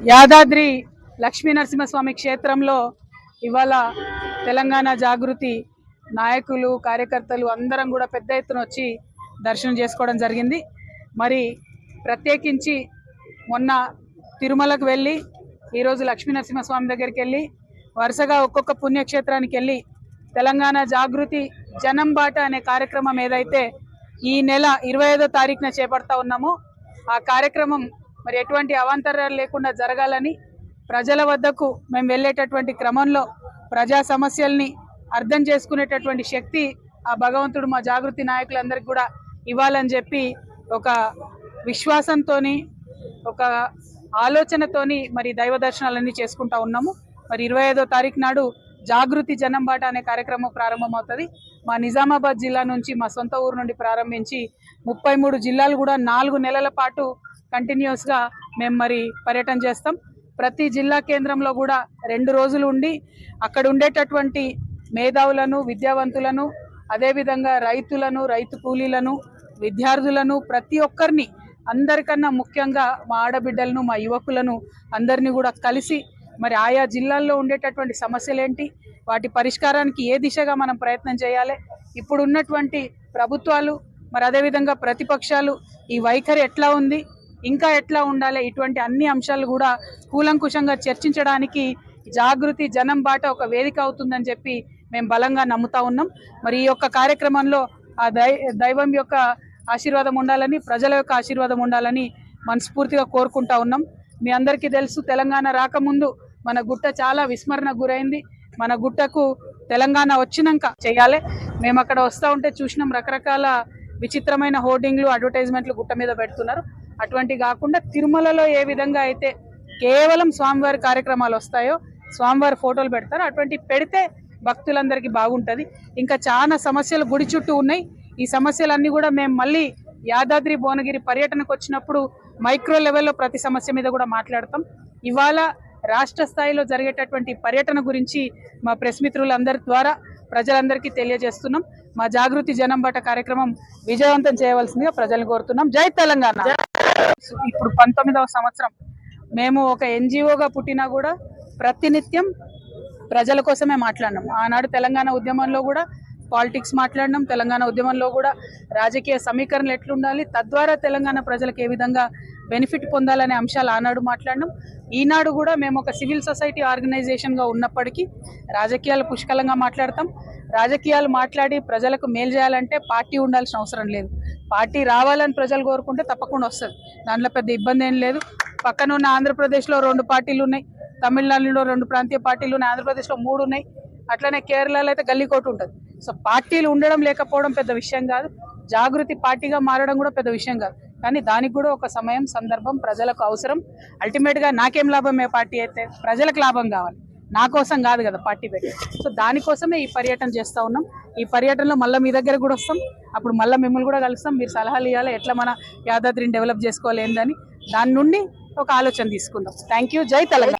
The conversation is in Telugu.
యాదాద్రి లక్ష్మీ నరసింహస్వామి క్షేత్రంలో ఇవాళ తెలంగాణ జాగృతి నాయకులు కార్యకర్తలు అందరం కూడా పెద్ద ఎత్తున వచ్చి దర్శనం చేసుకోవడం జరిగింది. మరి ప్రత్యేకించి మొన్న తిరుమలకు వెళ్ళి ఈరోజు లక్ష్మీ నరసింహస్వామి దగ్గరికి వెళ్ళి వరుసగా ఒక్కొక్క పుణ్యక్షేత్రానికి వెళ్ళి తెలంగాణ జాగృతి జనం బాట అనే కార్యక్రమం ఏదైతే ఈ నెల 25వ తారీఖున చేపడతా ఉన్నామో ఆ కార్యక్రమం మరి ఎటువంటి అవాంతరాలు లేకుండా జరగాలని ప్రజల వద్దకు మేము వెళ్ళేటటువంటి క్రమంలో ప్రజా సమస్యల్ని అర్థం చేసుకునేటటువంటి శక్తి ఆ భగవంతుడు మా జాగృతి నాయకులందరికీ కూడా ఇవ్వాలని చెప్పి ఒక విశ్వాసంతోని ఒక ఆలోచనతోని మరి దైవ దర్శనాలన్నీ చేసుకుంటా ఉన్నాము. మరి 25వ తారీఖు నాడు జాగృతి జనం బాట అనే కార్యక్రమం ప్రారంభమవుతుంది. మా నిజామాబాద్ జిల్లా నుంచి మా సొంత ఊరు నుండి ప్రారంభించి 33 జిల్లాలు కూడా 4 నెలల పాటు కంటిన్యూస్గా మేము మరి పర్యటన చేస్తాం. ప్రతి జిల్లా కేంద్రంలో కూడా 2 రోజులు ఉండి అక్కడ ఉండేటటువంటి మేధావులను విద్యావంతులను అదేవిధంగా రైతులను రైతు కూలీలను విద్యార్థులను ప్రతి ఒక్కరిని అందరికన్నా ముఖ్యంగా మా ఆడబిడ్డలను మా యువకులను అందరినీ కూడా కలిసి మరి ఆయా జిల్లాల్లో ఉండేటటువంటి సమస్యలేంటి వాటి పరిష్కారానికి ఏ దిశగా మనం ప్రయత్నం చేయాలి, ఇప్పుడు ఉన్నటువంటి ప్రభుత్వాలు మరి అదేవిధంగా ప్రతిపక్షాలు ఈ వైఖరి ఎట్లా ఉంది ఇంకా ఎట్లా ఉండాలి, ఇటువంటి అన్ని అంశాలు కూడా కూలంకుషంగా చర్చించడానికి జాగృతి జనం బాట ఒక వేదిక అవుతుందని చెప్పి మేము బలంగా నమ్ముతా ఉన్నాం. మరి ఈ యొక్క కార్యక్రమంలో ఆ దైవం యొక్క ఆశీర్వాదం ఉండాలని ప్రజల యొక్క ఆశీర్వాదం ఉండాలని మనస్ఫూర్తిగా కోరుకుంటా ఉన్నాం. మీ అందరికీ తెలుసు, తెలంగాణ రాకముందు మన గుట్ట చాలా విస్మరణకు గురైంది. మన గుట్టకు తెలంగాణ వచ్చినాక చేయాలి. మేము అక్కడ వస్తూ ఉంటే చూసినాం రకరకాల విచిత్రమైన హోర్డింగ్లు అడ్వర్టైజ్మెంట్లు గుట్ట మీద పెడుతున్నారు. అటువంటి కాకుండా తిరుమలలో ఏ విధంగా అయితే కేవలం స్వామివారి కార్యక్రమాలు వస్తాయో స్వామివారి ఫోటోలు పెడతారు, అటువంటి పెడితే భక్తులందరికీ బాగుంటుంది. ఇంకా చాలా సమస్యలు గుడి చుట్టూ ఉన్నాయి. ఈ సమస్యలన్నీ కూడా మేము మళ్ళీ యాదాద్రి భువనగిరి పర్యటనకు వచ్చినప్పుడు మైక్రో లెవెల్లో ప్రతి సమస్య మీద కూడా మాట్లాడతాం. ఇవాళ రాష్ట్ర స్థాయిలో జరిగేటటువంటి పర్యటన గురించి మా ప్రెస్ మిత్రులందరి ద్వారా ప్రజలందరికీ తెలియజేస్తున్నాం. మా జాగృతి జనం బాట కార్యక్రమం విజయవంతం చేయవలసిందిగా ప్రజలను కోరుతున్నాం. జై తెలంగాణ. ఇప్పుడు 19వ సంవత్సరం మేము ఒక ఎన్జిఓగా పుట్టినా కూడా ప్రతినిత్యం ప్రజల కోసమే మాట్లాడినాం. ఆనాడు తెలంగాణ ఉద్యమంలో కూడా పాలిటిక్స్ మాట్లాడినాం, తెలంగాణ ఉద్యమంలో కూడా రాజకీయ సమీకరణలు ఎట్లుండాలి, తద్వారా తెలంగాణ ప్రజలకు ఏ విధంగా బెనిఫిట్ పొందాలనే అంశాలు ఆనాడు మాట్లాడినాం. ఈనాడు కూడా మేము ఒక సివిల్ సొసైటీ ఆర్గనైజేషన్గా ఉన్నప్పటికీ రాజకీయాలు పుష్కలంగా మాట్లాడతాం. రాజకీయాలు మాట్లాడి ప్రజలకు మేలు చేయాలంటే పార్టీ ఉండాల్సిన అవసరం లేదు. పార్టీ రావాలని ప్రజలు కోరుకుంటే తప్పకుండా వస్తుంది, దాంట్లో పెద్ద ఇబ్బంది ఏం లేదు. పక్కన ఉన్న ఆంధ్రప్రదేశ్లో 2 పార్టీలు ఉన్నాయి, తమిళనాడులో 2 ప్రాంతీయ పార్టీలు ఉన్నాయి, ఆంధ్రప్రదేశ్లో 3 ఉన్నాయి, అట్లనే కేరళలో అయితే గల్లీకోట ఉంటుంది. సో పార్టీలు ఉండడం లేకపోవడం పెద్ద విషయం కాదు, జాగృతి పార్టీగా మారడం కూడా పెద్ద విషయం కాదు. కానీ దానికి కూడా ఒక సమయం సందర్భం ప్రజలకు అవసరం. అల్టిమేట్గా నాకేం లాభం ఏ పార్టీ అయితే, ప్రజలకు లాభం కావాలి, నా కోసం కాదు కదా పార్టీ పెట్టి. సో దానికోసమే ఈ పర్యటన చేస్తూ ఉన్నాం. ఈ పర్యటనలో మళ్ళీ మీ దగ్గర కూడా వస్తాం, అప్పుడు మళ్ళీ మిమ్మల్ని కూడా కలుస్తాం. మీరు సలహాలు ఇవ్వాలి ఎట్లా మన యాదాద్రిని డెవలప్ చేసుకోవాలి ఏందని, దాని నుండి ఒక ఆలోచన తీసుకుందాం. Thank you. జై తెలంగాణ.